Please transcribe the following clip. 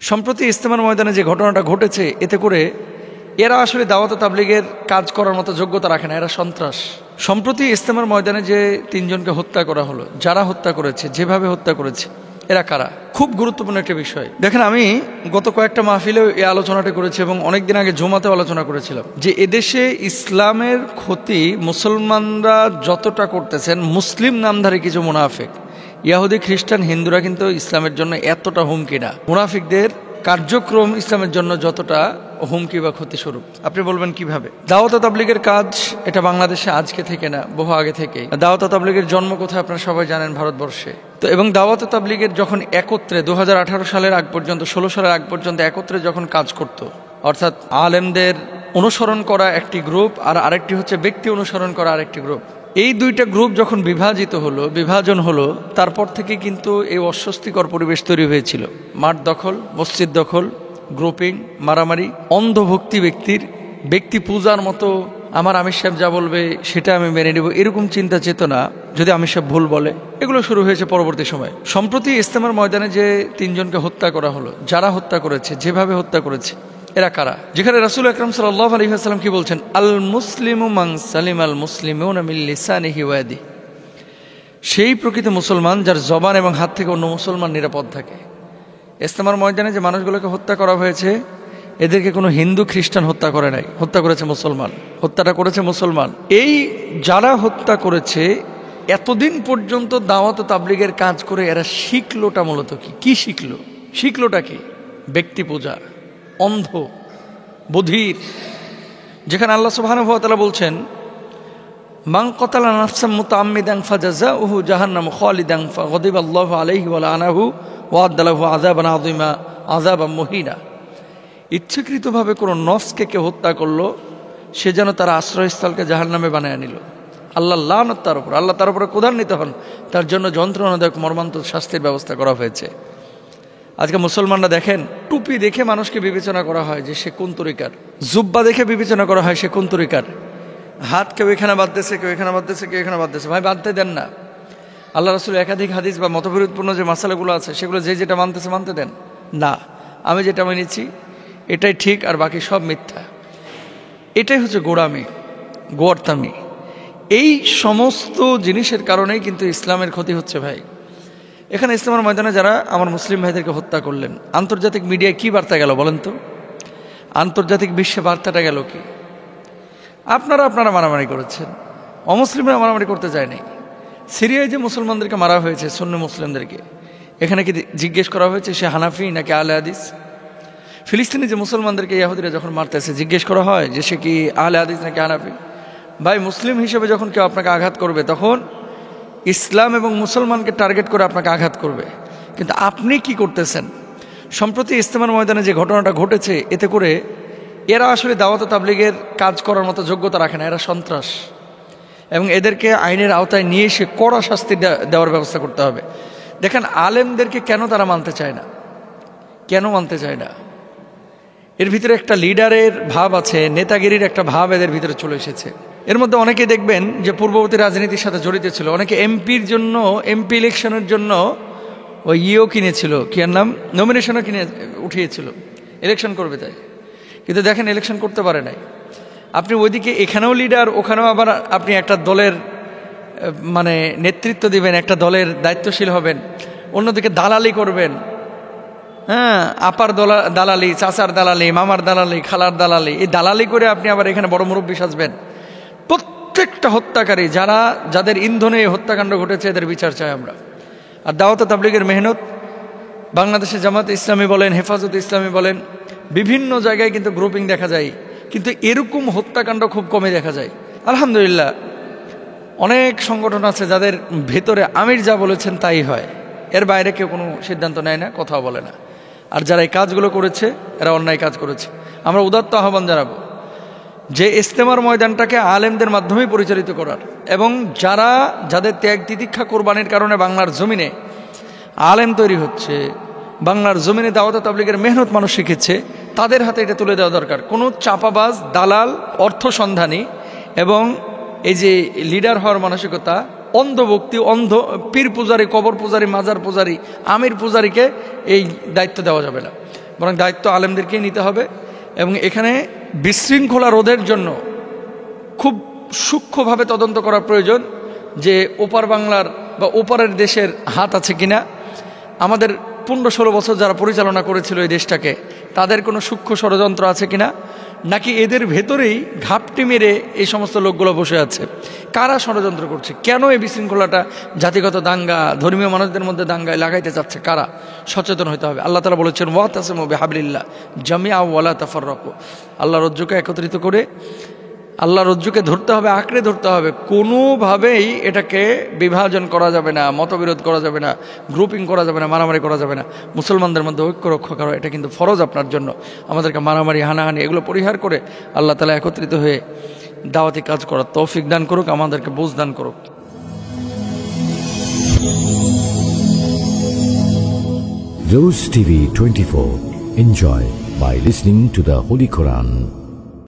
সম্প্রতি ইজতেমার ময়দানে যে ঘটনাটা ঘটেছে, এতে করে এরা আসলে দাওয়াত ও তাবলীগের কাজ করার মতো যোগ্যতা রাখে না, এরা সন্ত্রাস। সম্প্রতি ইজতেমার ময়দানে যে তিনজনকে হত্যা করা হলো, যারা হত্যা করেছে, যেভাবে হত্যা করেছে, এরা কারা? খুব গুরুত্বপূর্ণ একটা বিষয়। দেখেন, আমি গত কয়েকটা মাহফিলেও এই আলোচনাটা করেছি এবং অনেকদিন আগে জুমাতেও আলোচনা করেছিলাম যে এদেশে ইসলামের ক্ষতি মুসলমানরা যতটা করতেছেন, মুসলিম নামধারী কিছু মুনাফিক, ইহুদি, খ্রিস্টান, হিন্দুরা কিন্তু ইসলামের জন্য এতটা হুমকি না। মুনাফিকদের কার্যক্রম ইসলামের জন্য যতটা হুমকি বা ক্ষতিস্বরূপ। আপনি বলবেন কিভাবে? দাওয়াত তাবলীগের কাজ এটা বাংলাদেশে আজকে থেকে না, বহু আগে থেকেই। দাওয়াত তাবলীগের জন্ম কোথায় আপনারা সবাই জানেন, ভারতবর্ষে। তো এবং দাওয়াত তাবলীগের যখন একত্রে 2018 সালের আগ পর্যন্ত, 16 সালের আগ পর্যন্ত একত্রে যখন কাজ করত, অর্থাৎ আলেমদের অনুসরণ করা একটি গ্রুপ আর আরেকটি হচ্ছে ব্যক্তি অনুসরণ করা আরেকটি গ্রুপ, এই দুইটা গ্রুপ যখন বিভাজন হলো, তারপর থেকে কিন্তু এই অস্বস্তিকর পরিবেশ তৈরি হয়েছিল। মাঠ দখল, মসজিদ দখল, গ্রুপিং, মারামারি, অন্ধভক্তি, ব্যক্তি পূজার মতো আমার আমির সাহেব যা বলবে সেটা আমি মেনে নেব, এরকম চিন্তা চেতনা, যদি আমির সাহেব ভুল বলে, এগুলো শুরু হয়েছে পরবর্তী সময়। সম্প্রতি ইজতেমার ময়দানে যে তিনজনকে হত্যা করা হলো, যারা হত্যা করেছে, যেভাবে হত্যা করেছে, এরা কারা? যেখানে রাসূল আকরাম সাল্লাল্লাহু আলাইহি ওয়াসাল্লাম কি বলছেন, আল মুসলিমু মান সালিমাল মুসলিমুনা মিন লিসানিহি ওয়া ইয়াদিহি, সেই প্রকৃত মুসলমান যার জবান এবং হাত থেকে অন্য মুসলমান নিরাপদ থাকে। ইজতেমার ময়দানে যে মানুষগুলোকে হত্যা করা হয়েছে, এদেরকে কোনো হিন্দু খ্রিস্টান হত্যা করে নাই, হত্যা করেছে মুসলমান, হত্যাটা করেছে মুসলমান। এই যারা হত্যা করেছে, এতদিন পর্যন্ত দাওয়াত ও তাবলীগের কাজ করে এরা শিখলোটা মূলত কি শিখলোটা কি? ব্যক্তি পূজা, অন্ধ, বধির। যেখানে আল্লাহ সুবহানাহু ওয়া তাআলা বলছেন, মান কাতালা নাফসাম মুতাআম্মিদান ফাজাযাউহু জাহান্নাম খালিদান ফাগাদিবাল্লাহু আলাইহি ওয়া লাআনাহু ওয়া আ'আদ্দা আযাবান আযীমা, আযাবান মুহিনা। ইচ্ছাকৃতভাবে কোনো নফসকে কেউ হত্যা করলো, সে যেন তার আশ্রয়স্থলকে জাহান্নামে বানায় নিল। আল্লাহ লানত তার উপর, আল্লাহ তার উপরে ক্রোধান্বিত হন, তার জন্য যন্ত্রণাদায়ক মর্মান্তিক শাস্তির ব্যবস্থা করা হয়েছে। আজকে মুসলমানরা দেখেন, টুপি দেখে মানুষকে বিবেচনা করা হয় যে সে কোন তরিকার, জুব্বা দেখে বিবেচনা করা হয় সে কোন তরিকার। হাত কেউ এখানে বাঁধতেছে, কেউ এখানে বাঁধতেছে, কেউ এখানে বাঁধতেছে। ভাই, বাঁধতে দেন না। আল্লাহ রাসূল একাধিক হাদিস বা মতবিরোধপূর্ণ যে মাসালাগুলো আছে, সেগুলো যে যেটা মানতেছে মানতে দেন না। আমি যেটা মেনেছি এটাই ঠিক, আর বাকি সব মিথ্যা। এটাই হচ্ছে গোড়ামি, গোয়ার্তামি। এই সমস্ত জিনিসের কারণেই কিন্তু ইসলামের ক্ষতি হচ্ছে ভাই। এখানে ইজতেমার ময়দানে যারা আমার মুসলিম ভাইদেরকে হত্যা করলেন, আন্তর্জাতিক মিডিয়ায় কি বার্তা গেল বলেন তো? আন্তর্জাতিক বিশ্বে বার্তাটা গেল কি? আপনারা মারামারি করেছেন, অমুসলিমরা মারামারি করতে যায়নি। সিরিয়ায় যে মুসলমানদেরকে মারা হয়েছে, সুন্নি মুসলিমদেরকে, এখানে কি জিজ্ঞেস করা হয়েছে সে হানাফি নাকি আহলে হাদিস? ফিলিস্তিনি যে মুসলমানদেরকে ইহুদিরা যখন মারতেছে, জিজ্ঞেস করা হয় যে সে কি আহলে হাদিস নাকি হানাফি? ভাই, মুসলিম হিসেবে যখন কেউ আপনাকে আঘাত করবে, তখন ইসলাম এবং মুসলমানকে টার্গেট করে আপনাকে আঘাত করবে। কিন্তু আপনি কি করতেছেন? সম্প্রতি ইজতেমার ময়দানে যে ঘটনাটা ঘটেছে, এতে করে এরা আসলে দাওয়াত তাবলীগের কাজ করার মতো যোগ্যতা রাখে না, এরা সন্ত্রাস। এবং এদেরকে আইনের আওতায় নিয়ে এসে কড়া শাস্তি দেওয়ার ব্যবস্থা করতে হবে। দেখেন, আলেমদেরকে কেন তারা মানতে চায় না? কেন মানতে চায় না? এর ভিতরে একটা লিডারের ভাব আছে, নেতাগিরির একটা ভাব এদের ভিতরে চলে এসেছে। এর মধ্যে অনেকেই দেখবেন যে পূর্ববর্তী রাজনীতির সাথে জড়িত ছিল। অনেকে এমপির জন্য, এমপি ইলেকশনের জন্য ওই কিনেছিল, কি আর নাম, নমিনেশনও কিনে উঠিয়েছিল, ইলেকশন করবে তাই। কিন্তু দেখেন, ইলেকশন করতে পারে নাই। আপনি ওইদিকে এখানেও লিডার, ওখানেও আবার আপনি একটা দলের মানে নেতৃত্ব দিবেন, একটা দলের দায়িত্বশীল হবেন, অন্যদিকে দালালি করবেন। হ্যাঁ, আপার দালালি, চাচার দালালি, মামার দালালি, খালার দালালি, এই দালালি করে আপনি আবার এখানে বড় মুরব্বী সাজবেন। প্রত্যেকটা হত্যাকারী, যাদের ইন্ধনে এই হত্যাকাণ্ড ঘটেছে, এদের বিচার চাই আমরা। আর দাওয়াত তাবলীগের মেহনত, বাংলাদেশে জামাত ইসলামী বলেন, হেফাজত ইসলামী বলেন, বিভিন্ন জায়গায় কিন্তু গ্রুপিং দেখা যায়, কিন্তু এরকম হত্যাকাণ্ড খুব কমই দেখা যায়। আলহামদুলিল্লাহ, অনেক সংগঠন আছে যাদের ভেতরে আমির যা বলেছেন তাই হয়, এর বাইরে কেউ কোনো সিদ্ধান্ত নেয় না, কথাও বলে না। আর যারা এই কাজগুলো করেছে, এরা অন্যায় কাজ করেছে। আমরা উদাত্ত আহ্বান জানাবো যে ইজতেমার ময়দানটাকে আলেমদের মাধ্যমেই পরিচালিত করার, এবং যাদের ত্যাগ তিতিক্ষা কোরবানির কারণে বাংলার জমিনে আলেম তৈরি হচ্ছে, বাংলার জমিনে দাওয়াত তাবলীগের মেহনত মানুষ শিখেছে, তাদের হাতে এটা তুলে দেওয়া দরকার। কোনো চাপাবাজ, দালাল, অর্থ সন্ধানী এবং এই যে লিডার হওয়ার মানসিকতা, অন্ধভক্তি, পীর পূজারী, কবর পূজারী, মাজার পূজারী, আমির পূজারীকে এই দায়িত্ব দেওয়া যাবে না। বরং দায়িত্ব আলেমদেরকেই নিতে হবে। এবং এখানে বিশৃঙ্খলা রোধের জন্য খুব সূক্ষ্মভাবে তদন্ত করা প্রয়োজন যে ওপার বাংলার বা ওপারের দেশের হাত আছে কিনা, আমাদের 15-16 বছর যারা পরিচালনা করেছিল এই দেশটাকে তাদের কোনো সূক্ষ্ম ষড়যন্ত্র আছে কিনা, নাকি এদের ভেতরেই ঘাপটি মেরে এই সমস্ত লোকগুলো বসে আছে, কারা ষড়যন্ত্র করছে, কেন এই বিশৃঙ্খলাটা, জাতিগত দাঙ্গা, ধর্মীয় মানুষদের মধ্যে দাঙ্গায় লাগাইতে চাচ্ছে কারা, সচেতন হতে হবে। আল্লাহ তাআলা বলেছেন ওয়াতাসিমু বিহাবলিল্লাহ জামিআ ওয়ালা তাফাররাকু, আল্লাহ রজ্জুকে একত্রিত করে আল্লাহ রজ্জুকে ধরতে হবে, আঁকড়ে ধরতে হবে, কোনোভাবেই এটাকে বিভাজন করা যাবে না, মতবিরোধ করা যাবে না, গ্রুপিং করা যাবে না, মারামারি করা যাবে না। মুসলমানদের মধ্যে ঐক্য রক্ষা করা এটা কিন্তু ফরজ আপনার জন্য। আমাদেরকে মারামারি, হানাহানি এগুলো পরিহার করে আল্লাহ তাআলা একত্রিত হয়ে দাওয়াতি কাজ করার তৌফিক দান করুক, আমাদেরকে বুঝ দান করুক। Rose TV 24. Enjoy by listening to the Holy Quran.